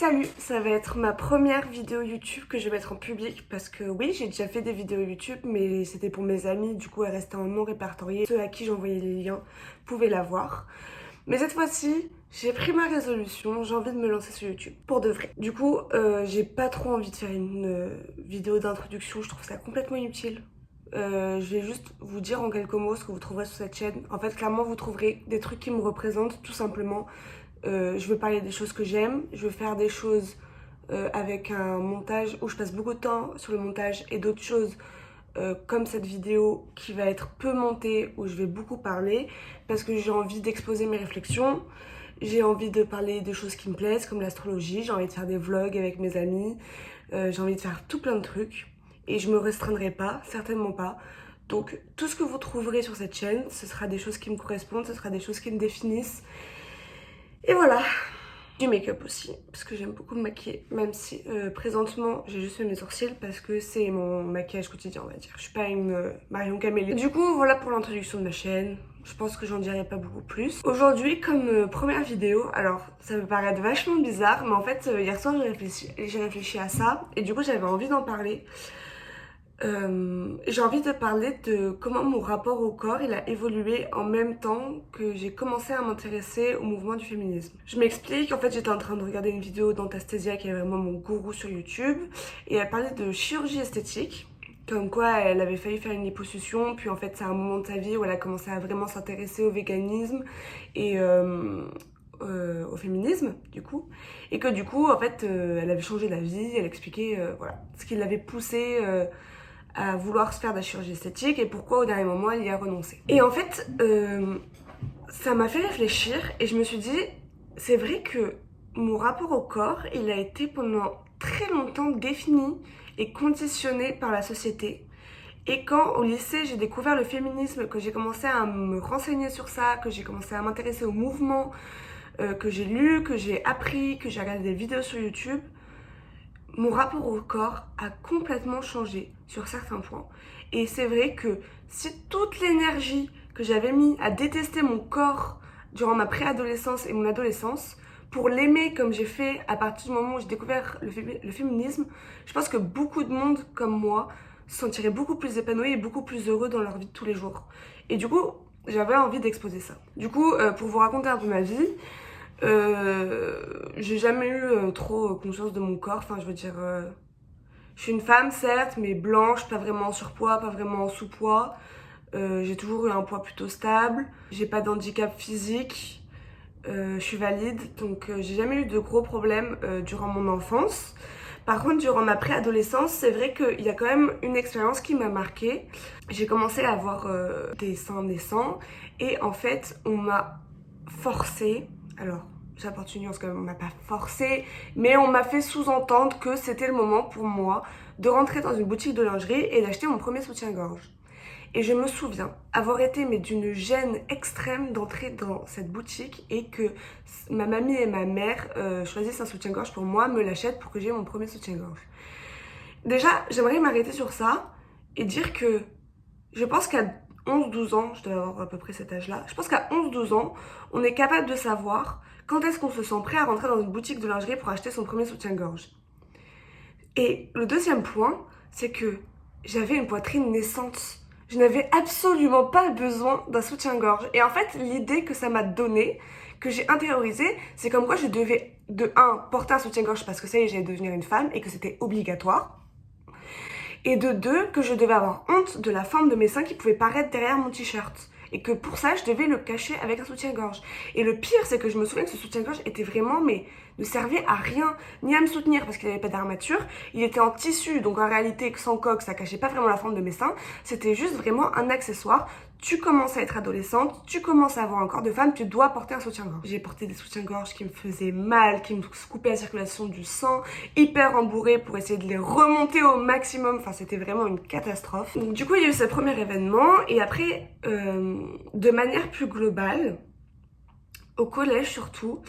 Salut, ça va être ma première vidéo YouTube que je vais mettre en public parce que oui, j'ai déjà fait des vidéos YouTube mais c'était pour mes amis, du coup elle restait en non répertorié. Ceux à qui j'envoyais les liens pouvaient la voir. Mais cette fois-ci, j'ai pris ma résolution, j'ai envie de me lancer sur YouTube, pour de vrai. Du coup, j'ai pas trop envie de faire une vidéo d'introduction, je trouve ça complètement inutile. Je vais juste vous dire en quelques mots ce que vous trouverez sur cette chaîne. En fait, clairement, vous trouverez des trucs qui me représentent, tout simplement. Je veux parler des choses que j'aime, je veux faire des choses avec un montage où je passe beaucoup de temps sur le montage et d'autres choses comme cette vidéo qui va être peu montée où je vais beaucoup parler parce que j'ai envie d'exposer mes réflexions, j'ai envie de parler des choses qui me plaisent comme l'astrologie, j'ai envie de faire des vlogs avec mes amis, j'ai envie de faire tout plein de trucs et je me restreindrai pas, certainement pas. Donc tout ce que vous trouverez sur cette chaîne, ce sera des choses qui me correspondent, ce sera des choses qui me définissent. Et voilà, du make-up aussi, parce que j'aime beaucoup me maquiller, même si présentement j'ai juste fait mes sourcils parce que c'est mon maquillage quotidien, on va dire. Je suis pas une Marion Camélia. Du coup, voilà pour l'introduction de ma chaîne. Je pense que j'en dirai pas beaucoup plus. Aujourd'hui, comme première vidéo, alors ça peut paraître vachement bizarre, mais en fait hier soir j'ai réfléchi à ça et du coup j'avais envie d'en parler. J'ai envie de parler de comment mon rapport au corps il a évolué en même temps que j'ai commencé à m'intéresser au mouvement du féminisme. Je m'explique, en fait j'étais en train de regarder une vidéo d'Antastasia qui est vraiment mon gourou sur YouTube et elle parlait de chirurgie esthétique, comme quoi elle avait failli faire une liposuction, puis en fait c'est un moment de sa vie où elle a commencé à vraiment s'intéresser au véganisme et au féminisme du coup, et que du coup en fait elle avait changé d'avis, elle expliquait voilà ce qui l'avait poussée à vouloir se faire de la chirurgie esthétique et pourquoi au dernier moment elle y a renoncé. Et en fait, ça m'a fait réfléchir et je me suis dit, c'est vrai que mon rapport au corps, il a été pendant très longtemps défini et conditionné par la société. Et quand au lycée j'ai découvert le féminisme, que j'ai commencé à me renseigner sur ça, que j'ai commencé à m'intéresser au mouvement, que j'ai lu, que j'ai appris, que j'ai regardé des vidéos sur YouTube, mon rapport au corps a complètement changé sur certains points. Et c'est vrai que si toute l'énergie que j'avais mis à détester mon corps durant ma préadolescence et mon adolescence, pour l'aimer comme j'ai fait à partir du moment où j'ai découvert le féminisme, je pense que beaucoup de monde comme moi se sentirait beaucoup plus épanoui et beaucoup plus heureux dans leur vie de tous les jours. Et du coup, j'avais envie d'exposer ça. Du coup, pour vous raconter un peu ma vie, j'ai jamais eu trop conscience de mon corps, enfin je veux dire, je suis une femme certes, mais blanche, pas vraiment en surpoids, pas vraiment en sous-poids. J'ai toujours eu un poids plutôt stable, j'ai pas d'handicap physique, je suis valide, donc j'ai jamais eu de gros problèmes durant mon enfance. Par contre, durant ma préadolescence, c'est vrai qu'il y a quand même une expérience qui m'a marquée. J'ai commencé à avoir des seins naissants et en fait, on m'a forcé, alors j'apporte une nuance quand même, on m'a pas forcé, mais on m'a fait sous-entendre que c'était le moment pour moi de rentrer dans une boutique de lingerie et d'acheter mon premier soutien-gorge. Et je me souviens avoir été mais d'une gêne extrême d'entrer dans cette boutique et que ma mamie et ma mère choisissent un soutien-gorge pour moi, me l'achètent pour que j'ai mon premier soutien-gorge. Déjà, j'aimerais m'arrêter sur ça et dire que je pense qu'à 11-12 ans, je dois avoir à peu près cet âge-là, je pense qu'à 11-12 ans, on est capable de savoir quand est-ce qu'on se sent prêt à rentrer dans une boutique de lingerie pour acheter son premier soutien-gorge. Et le deuxième point, c'est que j'avais une poitrine naissante. Je n'avais absolument pas besoin d'un soutien-gorge. Et en fait, l'idée que ça m'a donnée, que j'ai intériorisée, c'est comme quoi je devais, de un, porter un soutien-gorge parce que ça y est, j'allais devenir une femme et que c'était obligatoire. Et de deux, que je devais avoir honte de la forme de mes seins qui pouvait paraître derrière mon t-shirt. Et que pour ça, je devais le cacher avec un soutien-gorge. Et le pire, c'est que je me souviens que ce soutien-gorge était vraiment, mais ne servait à rien, ni à me soutenir parce qu'il n'avait pas d'armature. Il était en tissu, donc en réalité, sans coque, ça cachait pas vraiment la forme de mes seins. C'était juste vraiment un accessoire. Tu commences à être adolescente, tu commences à avoir un corps de femme, tu dois porter un soutien-gorge. J'ai porté des soutiens-gorge qui me faisaient mal, qui me coupaient la circulation du sang, hyper embourrés pour essayer de les remonter au maximum. Enfin, c'était vraiment une catastrophe. Donc, du coup, il y a eu ce premier événement et après, de manière plus globale, au collège surtout,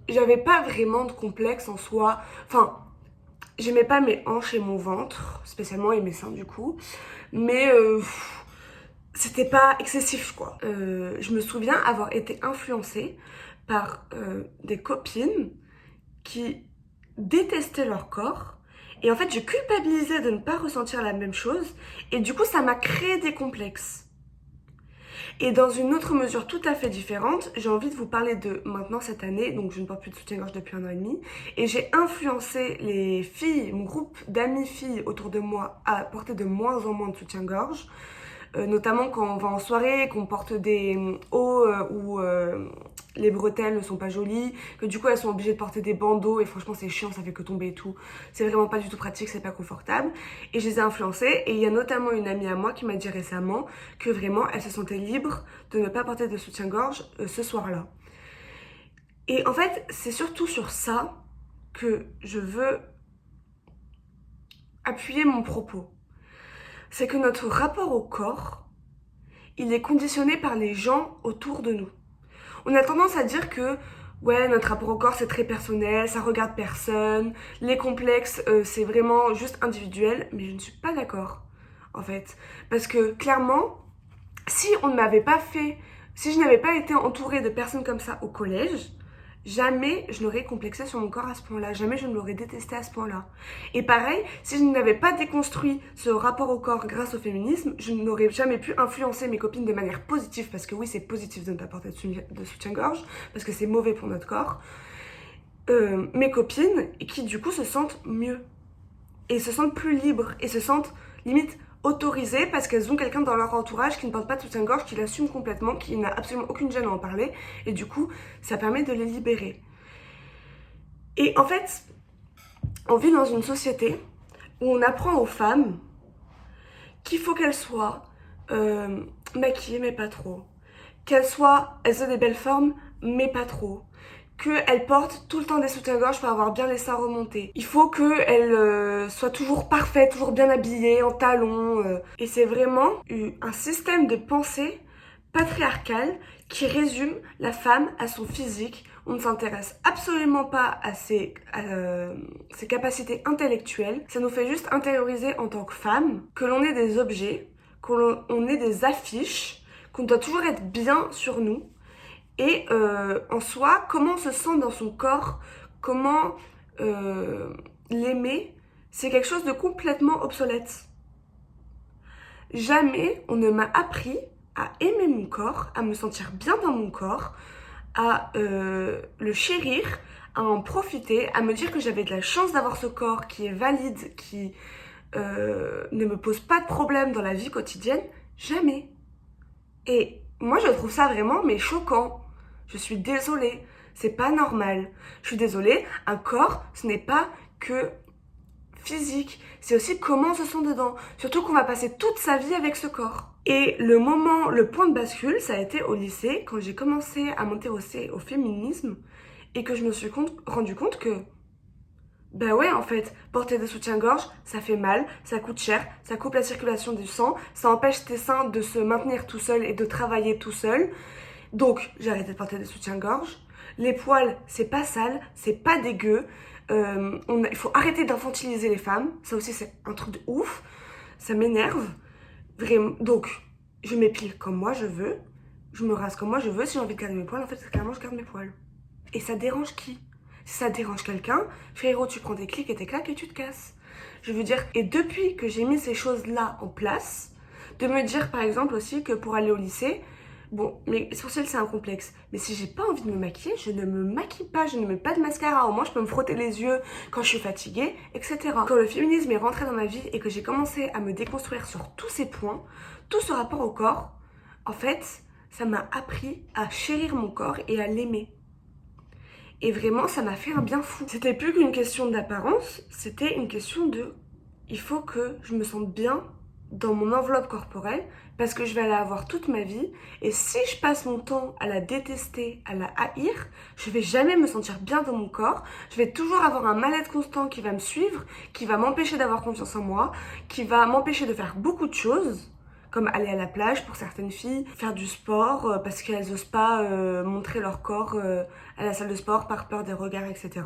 j'avais pas vraiment de complexe en soi. Enfin, j'aimais pas mes hanches et mon ventre, spécialement, et mes seins du coup. Mais c'était pas excessif quoi. Je me souviens avoir été influencée par des copines qui détestaient leur corps. Et en fait, je culpabilisais de ne pas ressentir la même chose. Et du coup, ça m'a créé des complexes. Et dans une autre mesure tout à fait différente, j'ai envie de vous parler de maintenant cette année, donc je ne porte plus de soutien-gorge depuis 1 an et demi, et j'ai influencé les filles, mon groupe d'amies filles autour de moi à porter de moins en moins de soutien-gorge, notamment quand on va en soirée, qu'on porte des hauts où les bretelles ne sont pas jolies, que du coup elles sont obligées de porter des bandeaux et franchement c'est chiant, ça fait que tomber et tout. C'est vraiment pas du tout pratique, c'est pas confortable. Et je les ai influencées et il y a notamment une amie à moi qui m'a dit récemment que vraiment elle se sentait libre de ne pas porter de soutien-gorge ce soir-là. Et en fait c'est surtout sur ça que je veux appuyer mon propos. C'est que notre rapport au corps, il est conditionné par les gens autour de nous. On a tendance à dire que ouais, notre rapport au corps c'est très personnel, ça regarde personne, les complexes c'est vraiment juste individuel, mais je ne suis pas d'accord en fait. Parce que clairement, si on ne m'avait pas fait, si je n'avais pas été entourée de personnes comme ça au collège, jamais je n'aurais complexé sur mon corps à ce point-là, jamais je ne l'aurais détesté à ce point-là. Et pareil, si je n'avais pas déconstruit ce rapport au corps grâce au féminisme, je n'aurais jamais pu influencer mes copines de manière positive, parce que oui, c'est positif de ne pas porter de soutien-gorge, parce que c'est mauvais pour notre corps. Mes copines qui du coup se sentent mieux, et se sentent plus libres, et se sentent limite autorisées parce qu'elles ont quelqu'un dans leur entourage qui ne porte pas de soutien-gorge, qui l'assume complètement, qui n'a absolument aucune gêne à en parler, et du coup, ça permet de les libérer. Et en fait, on vit dans une société où on apprend aux femmes qu'il faut qu'elles soient maquillées, mais pas trop. Elles aient des belles formes, mais pas trop. Qu'elles portent tout le temps des soutiens-gorge pour avoir bien les seins remontés. Il faut qu'elles soient toujours parfaites, toujours bien habillées, en talons. Et c'est vraiment un système de pensée patriarcal qui résume la femme à son physique. On ne s'intéresse absolument pas à ses capacités intellectuelles. Ça nous fait juste intérioriser en tant que femme que l'on est des objets, qu'on est des affiches, qu'on doit toujours être bien sur nous. Et en soi, comment on se sent dans son corps, comment l'aimer, c'est quelque chose de complètement obsolète. Jamais on ne m'a appris à aimer mon corps, à me sentir bien dans mon corps, à le chérir, à en profiter, à me dire que j'avais de la chance d'avoir ce corps qui est valide, qui ne me pose pas de problème dans la vie quotidienne. Jamais. Et moi je trouve ça vraiment mais choquant. Je suis désolée, c'est pas normal. Je suis désolée, un corps, ce n'est pas que physique, c'est aussi comment on se sent dedans. Surtout qu'on va passer toute sa vie avec ce corps. Et le point de bascule, ça a été au lycée, quand j'ai commencé à m'intéresser au féminisme et que je me suis rendu compte que ben ouais, en fait, porter des soutiens-gorge, ça fait mal, ça coûte cher, ça coupe la circulation du sang, ça empêche tes seins de se maintenir tout seuls et de travailler tout seuls. Donc, j'ai arrêté de porter des soutiens-gorge. Les poils, c'est pas sale, c'est pas dégueu. Il faut arrêter d'infantiliser les femmes. Ça aussi, c'est un truc de ouf. Ça m'énerve. Vraiment. Donc, je m'épile comme moi je veux. Je me rase comme moi je veux. Si j'ai envie de garder mes poils, en fait, c'est clairement, je garde mes poils. Et ça dérange qui? Si ça dérange quelqu'un, frérot, tu prends tes clics et tes claques et tu te casses. Je veux dire, et depuis que j'ai mis ces choses-là en place, de me dire par exemple aussi que pour aller au lycée, bon, mes sourcils c'est un complexe, mais si j'ai pas envie de me maquiller, je ne me maquille pas, je ne mets pas de mascara, au moins je peux me frotter les yeux quand je suis fatiguée, etc. Quand le féminisme est rentré dans ma vie et que j'ai commencé à me déconstruire sur tous ces points, tout ce rapport au corps, en fait, ça m'a appris à chérir mon corps et à l'aimer. Et vraiment, ça m'a fait un bien fou. C'était plus qu'une question d'apparence, c'était une question de... Il faut que je me sente bien dans mon enveloppe corporelle parce que je vais la avoir toute ma vie. Et si je passe mon temps à la détester, à la haïr, je vais jamais me sentir bien dans mon corps. Je vais toujours avoir un mal-être constant qui va me suivre, qui va m'empêcher d'avoir confiance en moi, qui va m'empêcher de faire beaucoup de choses, comme aller à la plage pour certaines filles, faire du sport parce qu'elles n'osent pas montrer leur corps à la salle de sport par peur des regards, etc.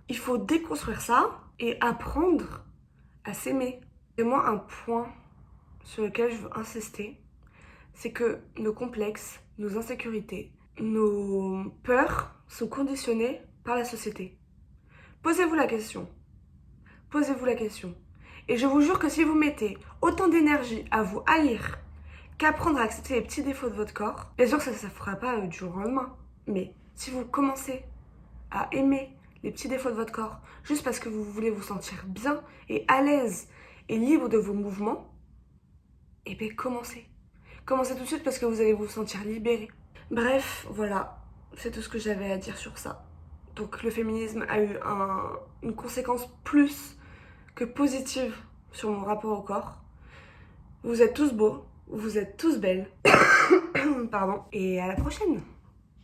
Il faut déconstruire ça et apprendre à s'aimer. Et moi, un point sur lequel je veux insister, c'est que nos complexes, nos insécurités, nos peurs sont conditionnés par la société. Posez-vous la question. Posez-vous la question. Et je vous jure que si vous mettez autant d'énergie à vous haïr qu'apprendre à accepter les petits défauts de votre corps, bien sûr que ça ne se fera pas du jour au lendemain. Mais si vous commencez à aimer les petits défauts de votre corps juste parce que vous voulez vous sentir bien et à l'aise et libre de vos mouvements, eh bien commencez. Commencez tout de suite parce que vous allez vous sentir libéré. Bref, voilà, c'est tout ce que j'avais à dire sur ça. Donc le féminisme a eu une conséquence plus que positive sur mon rapport au corps. Vous êtes tous beaux, vous êtes tous belles. Pardon. Et à la prochaine.